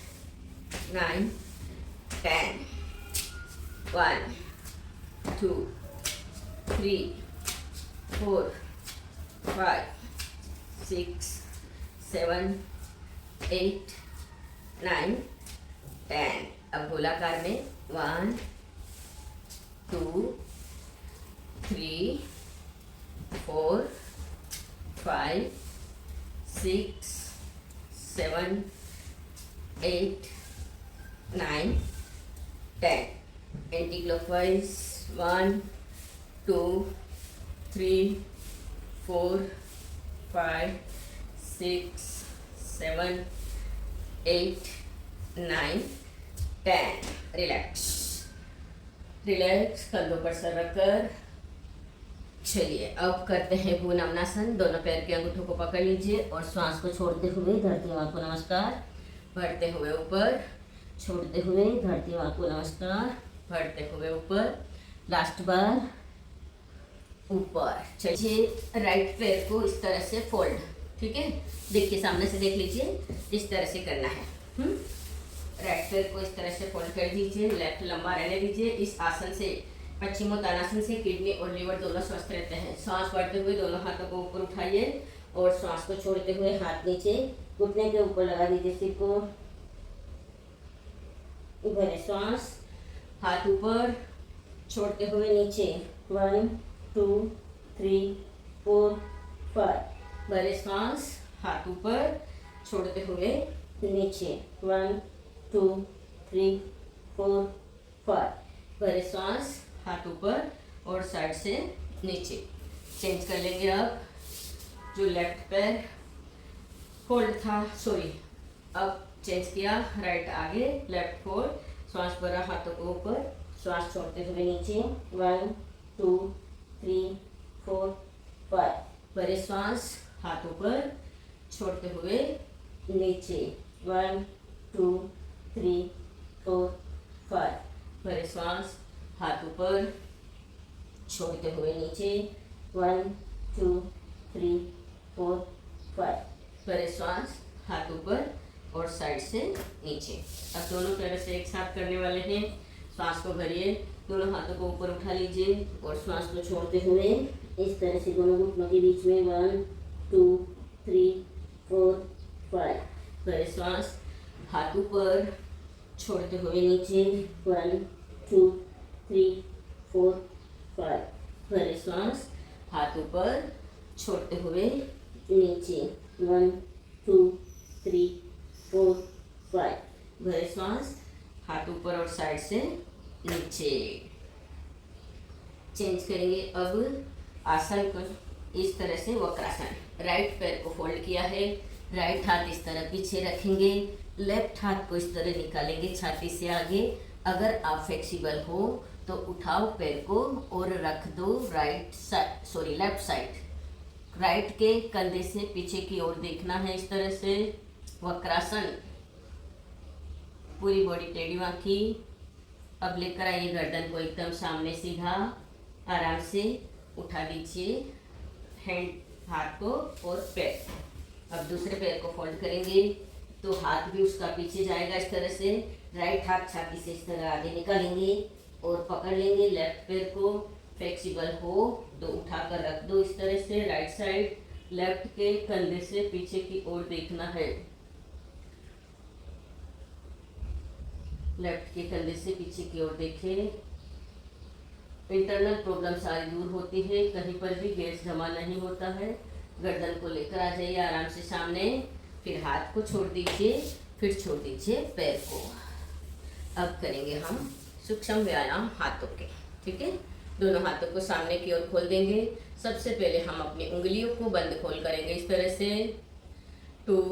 9 10 1 2 3 4 5 6 7 8 9 10। अब गोलाकार में 1 2 3 4 5 6 7 8 9 10। Anti clockwise 1 2 3 4 5 6 7 8 9 10। रिलैक्स रिलैक्स, कंधों पर सर रखकर। चलिए अब करते हैं भुवनासन। दोनों पैर के अंगूठों को पकड़ लीजिए और श्वास को छोड़ते हुए धरती माँ को नमस्कार। बढ़ते हुए ऊपर, छोड़ते हुए धरती माँ को नमस्कार, बढ़ते हुए ऊपर। लास्ट बार ऊपर। चलिए राइट पैर को इस तरह से फोल्ड, ठीक है, देखिए सामने से देख लीजिए, इस तरह से करना है। राइट पैर को इस तरह से फोल्ड कर दीजिए, लेफ्ट लंबा रहने दीजिए। इस आसन से, पश्चिमोत्तानासन से किडनी और लीवर दोनों स्वस्थ रहते हैं। सांस बढ़ते हुए दोनों हाथों को ऊपर उठाइए और श्वास को छोड़ते हुए हाथ नीचे घुटने के ऊपर लगा दीजिए, सिर को भरे श्वास, हाथ ऊपर, छोड़ते हुए नीचे। 1 2 3 4 5। भरे श्वास, हाथ ऊपर, छोड़ते हुए नीचे। 1 2 3 4 5। भरे श्वास, हाथ ऊपर और साइड से नीचे। चेंज कर लेंगे अब। जो लेफ्ट पैर फोल्ड था, सॉरी, अब चेंज किया, राइट आगे, लेफ्ट फोल्ड, श्वास भरा, हाथों को ऊपर, श्वास छोड़ते हुए नीचे। 1 2 3 4 5। भरे श्वास, हाथ ऊपर, छोड़ते हुए नीचे। 1 2 3 4 5। भरे श्वास, हाथ ऊपर, छोड़ते हुए नीचे। 1 2 3 4 5। भरे श्वास, हाथ ऊपर और साइड से नीचे। अब दोनों पैरों से एक साथ करने वाले हैं। श्वास को भरिए, दोनों हाथों को ऊपर उठा लीजिए और श्वास को छोड़ते हुए इस तरह से दोनों घुटनों के बीच में 1 2 3 4 5। भरे श्वास, हाथ ऊपर, छोड़ते हुए नीचे। 1 2 3 4 5। भरे श्वास, हाथ ऊपर, छोड़ते हुए नीचे। 1 2 3 4 5। भरे श्वास, हाथ ऊपर और साइड से नीचे। चेंज करेंगे अब आसन को, इस तरह से वक्रासन। राइट पैर को फोल्ड किया है, राइट हाथ इस तरह पीछे रखेंगे, लेफ्ट हाथ को इस तरह निकालेंगे छाती से आगे। अगर आप फ्लेक्सिबल हो तो उठाओ पैर को और रख दो right side, sorry left side. Right के कंधे से पीछे की ओर देखना है, इस तरह से वक्रासन। पूरी बॉडी टेढ़ी बांकी। अब लेकर आइए गर्दन को एकदम सामने सीधा, आराम से उठा दीजिए हैंड, हाथ को और पैर। अब दूसरे पैर को फोल्ड करेंगे तो हाथ भी उसका पीछे जाएगा इस तरह से। राइट हाथ छाती से इस तरह आगे निकालेंगे और पकड़ लेंगे लेफ्ट पैर को। फ्लेक्सिबल हो तो उठाकर रख दो इस तरह से राइट साइड। लेफ्ट के कंधे से पीछे की ओर देखना है, लेफ्ट के कंधे से पीछे की ओर देखें। इंटरनल प्रॉब्लम सारी दूर होती है, कहीं पर भी गैस जमा नहीं होता है। गर्दन को लेकर आ जाइए आराम से सामने, फिर हाथ को छोड़ दीजिए, फिर छोड़ दीजिए पैर को। अब करेंगे हम सूक्ष्म व्यायाम हाथों के, ठीक है। दोनों हाथों को सामने की ओर खोल देंगे। सबसे पहले हम अपनी उंगलियों को बंद खोल करेंगे इस तरह से। 2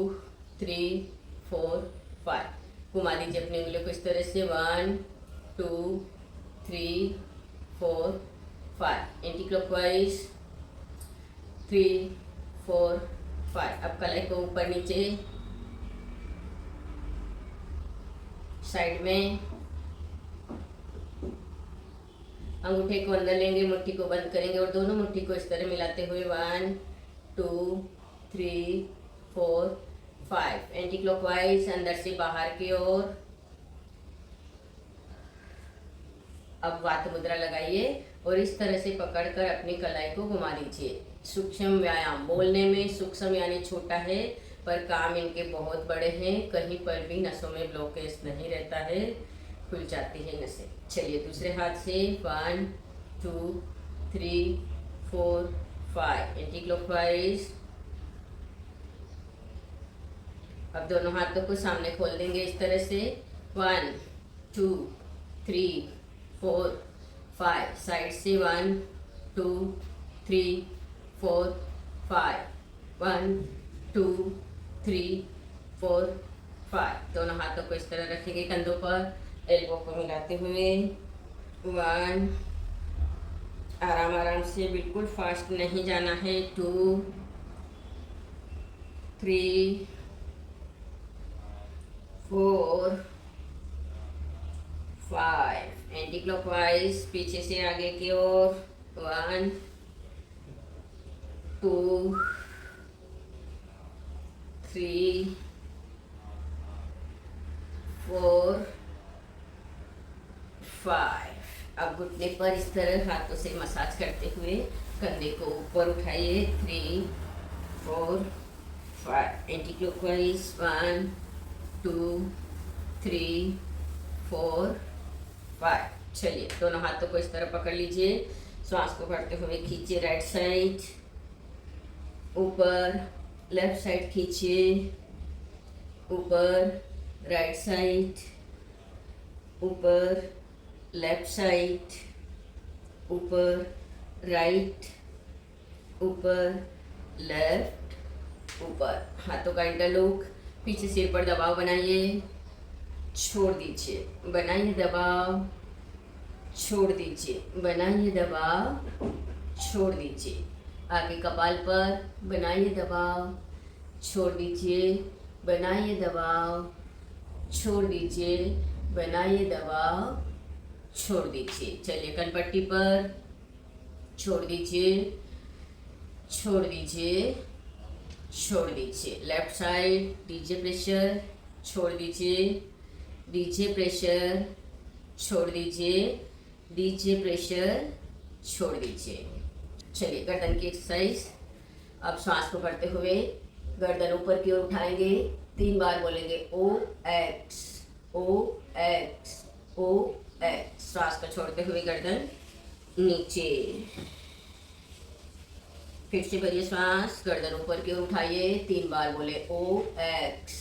3 4 5। घुमा दीजिए अपनी उंगलियों को इस तरह से। 1 2 3 4 5। Anti clockwise 3 4 5। अब कलाई को ऊपर नीचे, साइड में अंगूठे को अंदर लेंगे, मुट्ठी को बंद करेंगे और दोनों मुट्ठी को इस तरह मिलाते हुए 1 2 3 4 5 एंटी क्लॉकवाइज अंदर से बाहर की ओर। अब वात मुद्रा लगाइए और इस तरह से पकड़कर अपनी कलाई को घुमा दीजिए। सूक्ष्म व्यायाम, बोलने में सूक्ष्म यानी छोटा है पर काम इनके बहुत बड़े हैं। कहीं पर भी नसों में ब्लॉकेज नहीं रहता है, खुल जाती है नसें। चलिए दूसरे हाथ से 1 2 3 4 5 एंटी क्लॉकवाइज। अब दोनों हाथों को सामने खोल देंगे इस तरह से 1 2 3 4 5। साइड से 1 2 3 4 5 1 2 3 4 5। दोनों हाथों को इस तरह रखेंगे कंधों पर, एल्बो को मिलाते हुए 1। आराम आराम से, बिल्कुल फास्ट नहीं जाना है। 2 3 4 5 एंटी क्लॉकवाइज पीछे से आगे की ओर 1 2 3 4 5। अब घुटने पर इस तरह हाथों से मसाज करते हुए कंधे को ऊपर उठाइए 3 4 5 एंटी क्लॉकवाइज 1 2 3 4 5। चलिए दोनों हाथों को इस तरह पकड़ लीजिए, श्वास को भरते हुए खींचिए राइट साइड ऊपर, लेफ्ट साइड खींचिए ऊपर, राइट साइड ऊपर, लेफ्ट साइड ऊपर, राइट ऊपर, लेफ्ट ऊपर। हाथों का इंटरलॉक, पीछे सिर पर दबाव बनाइए, छोड़ दीजिए, बनाइए दबाव, छोड़ दीजिए, बनाइए दबाव, छोड़ दीजिए। आगे कपाल पर बनाइए दबाव, छोड़ दीजिए, बनाइए दबाव, छोड़ दीजिए, बनाइए दबाव, छोड़ दीजिए। चलिए कनपट्टी पर, छोड़ दीजिए, छोड़ दीजिए, छोड़ दीजिए। लेफ्ट साइड डीजे प्रेशर, छोड़ दीजिए, डीजे प्रेशर, छोड़ दीजिए, डीजे प्रेशर, छोड़ दीजिए। चलिए गर्दन की एक्सरसाइज। अब श्वास को करते हुए गर्दन ऊपर की ओर उठाएंगे, 3 बार बोलेंगे ओ एक्स, ओ एक्स, ओ एक्स। श्वास को छोड़ते हुए गर्दन नीचे। फिर से भरिए श्वास, गर्दन ऊपर की ओर उठाइए, 3 बार बोले ओ एक्स,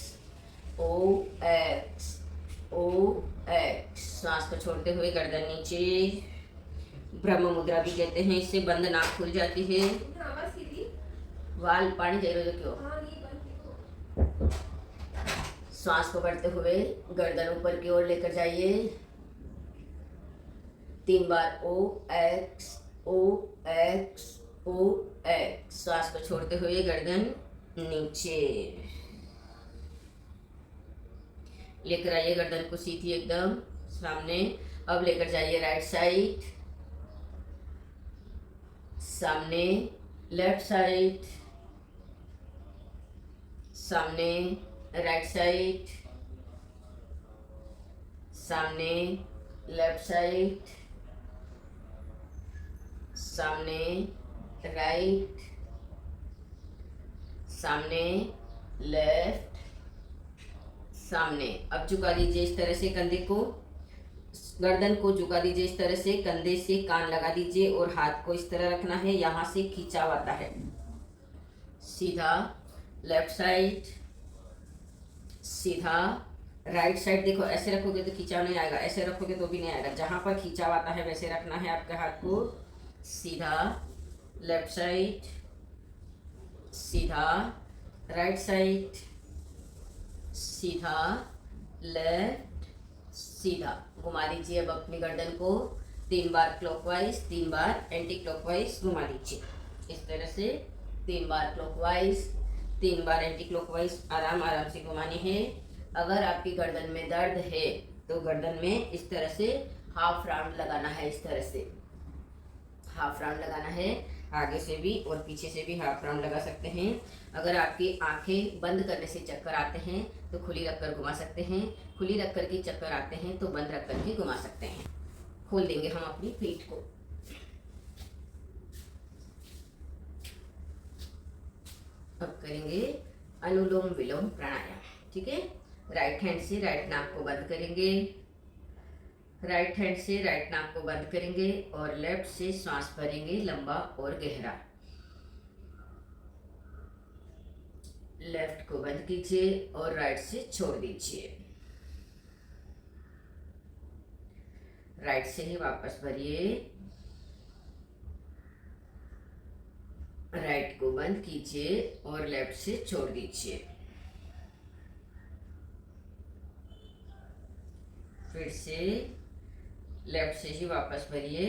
ओ एक्स, ओ एक्स। श्वास को छोड़ते हुए गर्दन नीचे। ब्रह्म मुद्रा भी कहते हैं, इससे बंद नाक खुल जाती है। वाल पानी दे रहे हो क्यों? श्वास को बढ़ते हुए गर्दन ऊपर की ओर लेकर जाइए, 3 बार ओ एक्स, ओ एक्स, ओ एक्स। श्वास को छोड़ते हुए गर्दन नीचे लेकर आइए, गर्दन को सीधी एकदम सामने। अब लेकर जाइए राइट साइड सामने, लेफ्ट साइड सामने, राइट साइड सामने, लेफ्ट साइड सामने, राइट सामने, लेफ्ट सामने। अब झुका दीजिए इस तरह से कंधे को, गर्दन को झुका दीजिए इस तरह से, कंधे से कान लगा दीजिए और हाथ को इस तरह रखना है, यहाँ से खिंचाव आता है। सीधा लेफ्ट साइड, सीधा राइट साइड। देखो ऐसे रखोगे तो खिंचाव नहीं आएगा, ऐसे रखोगे तो भी नहीं आएगा। जहाँ पर खिंचाव आता है वैसे रखना है आपके हाथ को। सीधा लेफ्ट साइड, सीधा राइट साइड, सीधा लेफ्ट, सीधा। घुमा दीजिए अब अपनी गर्दन को 3 बार क्लॉकवाइज, 3 बार एंटी क्लॉकवाइज घुमा दीजिए इस तरह से। 3 बार क्लॉकवाइज, 3 बार एंटी क्लॉकवाइज आराम आराम से घुमानी है। अगर आपकी गर्दन में दर्द है तो गर्दन में इस तरह से हाफ राउंड लगाना है, इस तरह से हाफ राउंड लगाना है, आगे से भी और पीछे से भी हाफ राउंड लगा सकते हैं। अगर आपकी आंखें बंद करने से चक्कर आते हैं तो खुली रखकर घुमा सकते हैं, खुली रख कर के चक्कर आते हैं तो बंद रख कर के घुमा सकते हैं। खोल देंगे हम अपनी पीठ को। अब करेंगे अनुलोम विलोम प्राणायाम। ठीक है, राइट हैंड से राइट नाक को बंद करेंगे, राइट हैंड से राइट नाक को बंद करेंगे और लेफ्ट से सांस भरेंगे लंबा और गहरा। लेफ्ट को बंद कीजिए और राइट से छोड़ दीजिए। राइट से ही वापस भरिए, राइट को बंद कीजिए और लेफ्ट से छोड़ दीजिए। फिर से लेफ्ट से ही वापस भरिए,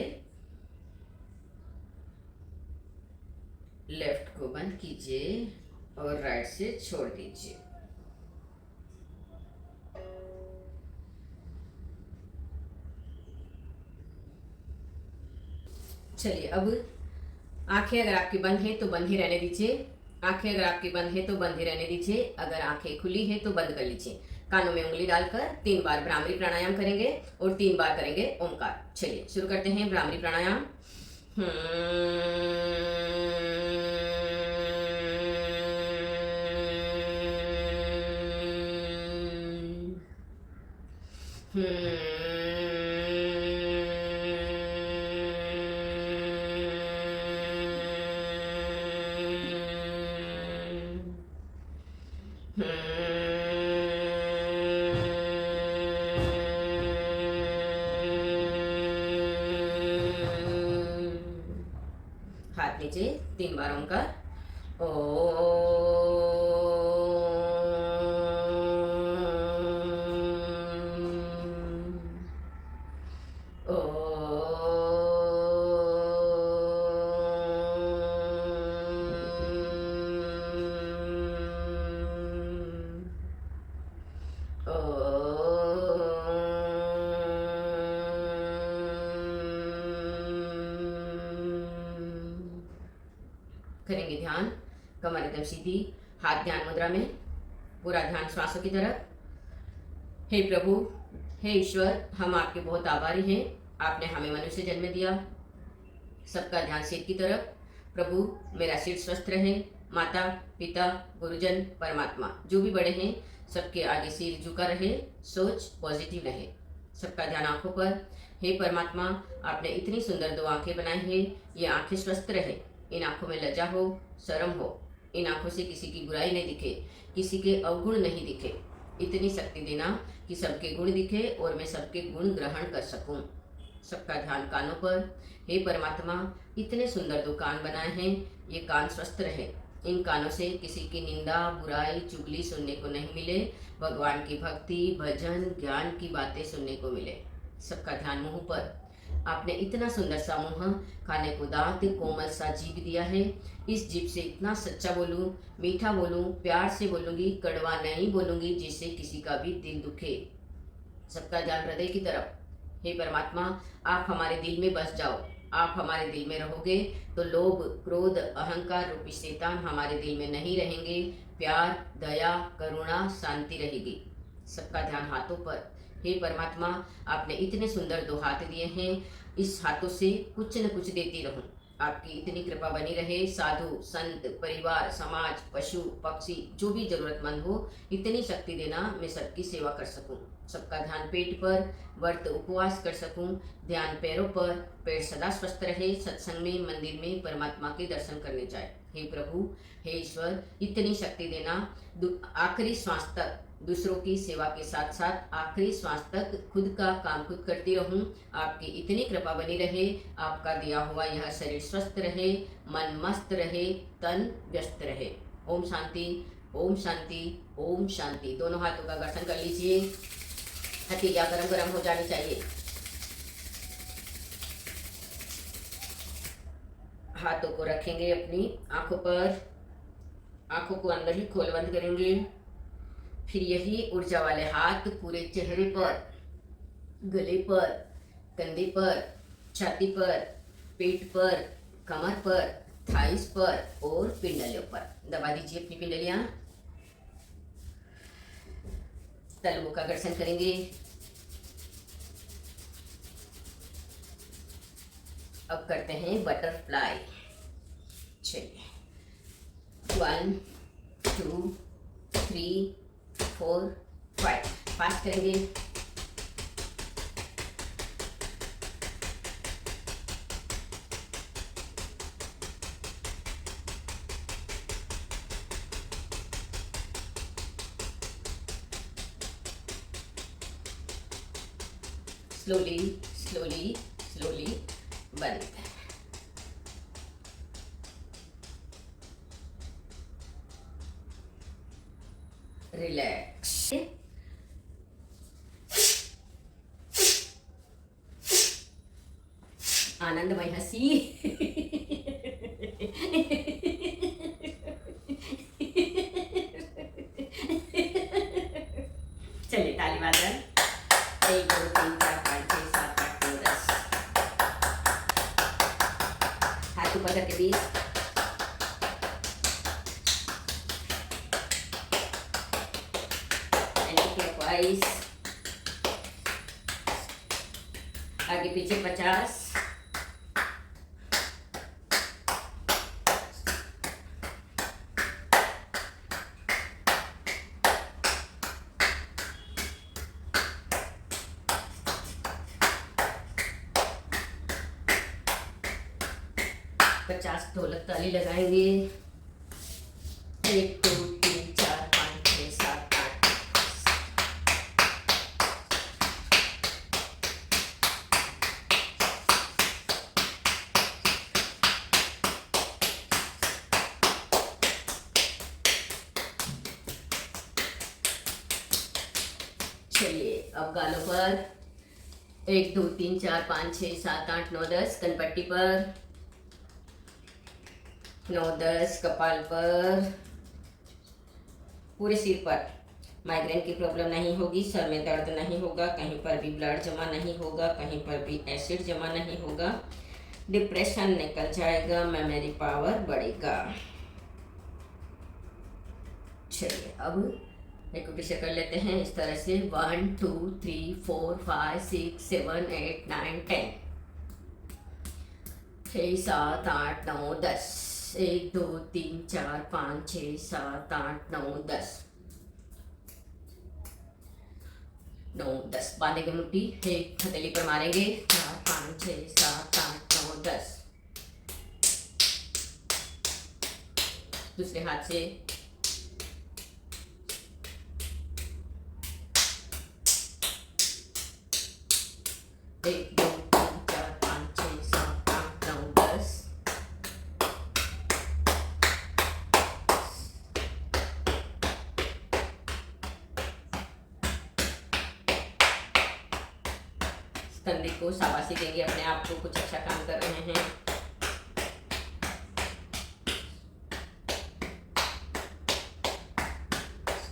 लेफ्ट को बंद कीजिए और राइट से छोड़ दीजिए। चलिए, अब आंखें अगर आपकी बंद है तो बंद ही रहने दीजिए, आंखें अगर आपकी बंद है तो बंद ही रहने दीजिए, अगर आंखें खुली है तो बंद कर लीजिए। कानों में उंगली डालकर 3 बार भ्रामरी प्राणायाम करेंगे और 3 बार करेंगे ओमकार। चलिए शुरू करते हैं भ्रामरी प्राणायाम। हाथ नीचे 3 बार ओमकार। ओ करेंगे ध्यान, कमर एकदम सीधी, हाथ ध्यान मुद्रा में, पूरा ध्यान श्वासों की तरफ। हे प्रभु, हे ईश्वर, हम आपके बहुत आभारी हैं, आपने हमें मनुष्य जन्म दिया। सबका ध्यान सिर की तरफ। प्रभु, मेरा सिर स्वस्थ रहे, माता पिता गुरुजन परमात्मा जो भी बड़े हैं सबके आगे सिर झुका रहे, सोच पॉजिटिव रहे। सबका ध्यान आंखों पर। हे परमात्मा, आपने इतनी सुंदर 2 आंखें बनाई हैं, ये आंखें स्वस्थ रहे, इन आंखों में लज्जा हो, शर्म हो, इन आंखों से किसी की बुराई नहीं दिखे, किसी के अवगुण नहीं दिखे। इतनी शक्ति देना कि सबके गुण दिखे और मैं सबके गुण ग्रहण कर सकूं। सबका ध्यान कानों पर। हे परमात्मा, इतने सुंदर 2 कान बनाए हैं, ये कान स्वस्थ रहे, इन कानों से किसी की निंदा बुराई चुगली सुनने को नहीं मिले, भगवान की भक्ति भजन ज्ञान की बातें सुनने को मिले। सबका ध्यान मुंह पर। आपने इतना सुंदर सा मुंह, खाने को दांत, कोमल सा जीभ दिया है, इस जीभ से इतना सच्चा बोलूं, मीठा बोलूं, प्यार से बोलूंगी, कड़वा नहीं बोलूंगी जिससे किसी का भी दिल दुखे। सबका ध्यान हृदय की तरफ। हे परमात्मा, आप हमारे दिल में बस जाओ, आप हमारे दिल में रहोगे तो लोभ क्रोध अहंकार रूपी शैतान हमारे दिल में नहीं रहेंगे, प्यार दया करुणा शांति रहेगी। सबका ध्यान हाथों पर। हे परमात्मा, आपने इतने सुंदर 2 हाथ दिए हैं, इस हाथों से कुछ न कुछ देती रहूं, आपकी इतनी कृपा बनी रहे। साधु संत परिवार समाज पशु पक्षी जो भी जरूरतमंद हो, इतनी शक्ति देना मैं सबकी सेवा कर सकूं। सबका ध्यान पेट पर, व्रत उपवास कर सकूं, ध्यान पैरों पर, पैर सदा स्वस्थ रहे, सत्संग में मंदिर में परमात्मा के दर्शन करने जाए। हे प्रभु, हे ईश्वर, इतनी शक्ति देना आखिरी श्वास तक दूसरों की सेवा के साथ साथ आखिरी श्वास तक खुद का काम खुद करती रहूं। आपकी इतनी कृपा बनी रहे, आपका दिया हुआ यह शरीर स्वस्थ रहे, मन मस्त रहे, तन व्यस्त रहे। ओम शांति, ओम शांति, ओम शांति। दोनों हाथों का घर्षण कर लीजिए, हथेलियां गरम गरम हो जानी चाहिए। हाथों को रखेंगे अपनी आंखों पर, आंखों को अंदर ही खोल बंद करेंगे। फिर यही ऊर्जा वाले हाथ पूरे चेहरे पर, गले पर, कंधे पर, छाती पर, पेट पर, कमर पर, थाइस पर और पिंडलियों पर। दबा दीजिए अपनी पिंडलियां। तलवों का घर्षण करेंगे। अब करते हैं बटरफ्लाई। चलिए 1 2 3 4 5 फास्ट करेंगे। स्लोली स्लोली स्लोली बंद। रिलैक्स। आनंदमय हंसी। चलिए ताली वादन। 1 2 3 4 5 6 7 8 9 10। हाथ ऊपर करके 20। आगे पीछे 50। पचास ढोलक ताली लगाएंगे। 1 2 3 4 5 6 7 8। चलिए अब गालों पर 1 2 3 4 5 6 7 8 9 10। कनपट्टी पर 9 10। कपाल पर, पूरे सिर पर। माइग्रेन की प्रॉब्लम नहीं होगी, सर में दर्द नहीं होगा, कहीं पर भी ब्लड जमा नहीं होगा, कहीं पर भी एसिड जमा नहीं होगा, डिप्रेशन निकल जाएगा, मेमोरी पावर बढ़ेगा। चलिए अब एक्यूप्रेशर कर लेते हैं इस तरह से। 1 2 3 4 5 6 7 8 9 10। 6 7 8 9 10। 1 2 3 4 5 6 7 8 9 10। 9 10 बांधेंगे मुट्ठी। एक हथेली पर मारेंगे। 4 5 6 7 8 9 10। दूसरे हाथ से 1 2 3 4 5 6 7 8 9 10। कंधे को शाबाशी देंगे अपने आप को, कुछ अच्छा काम कर रहे हैं।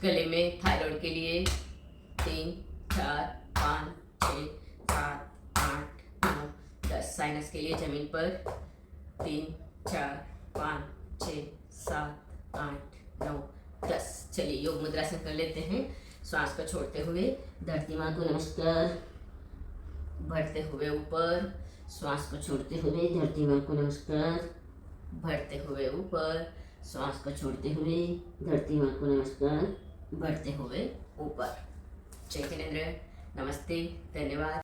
गले में थायराइड के लिए 3 4 5 6 7 8 9 10। साइनस के लिए जमीन पर 3 4 5 6 7 8 9 10। चलिए योग मुद्रासन कर लेते हैं। श्वास को छोड़ते हुए धरती माँ को नमस्कार। बढ़ते हुए ऊपर। श्वास को छोड़ते हुए धरती माँ को नमस्कार। बढ़ते हुए ऊपर। श्वास को छोड़ते हुए धरती माँ को नमस्कार। बढ़ते हुए ऊपर। जय जिनेंद्र। नमस्ते, धन्यवाद।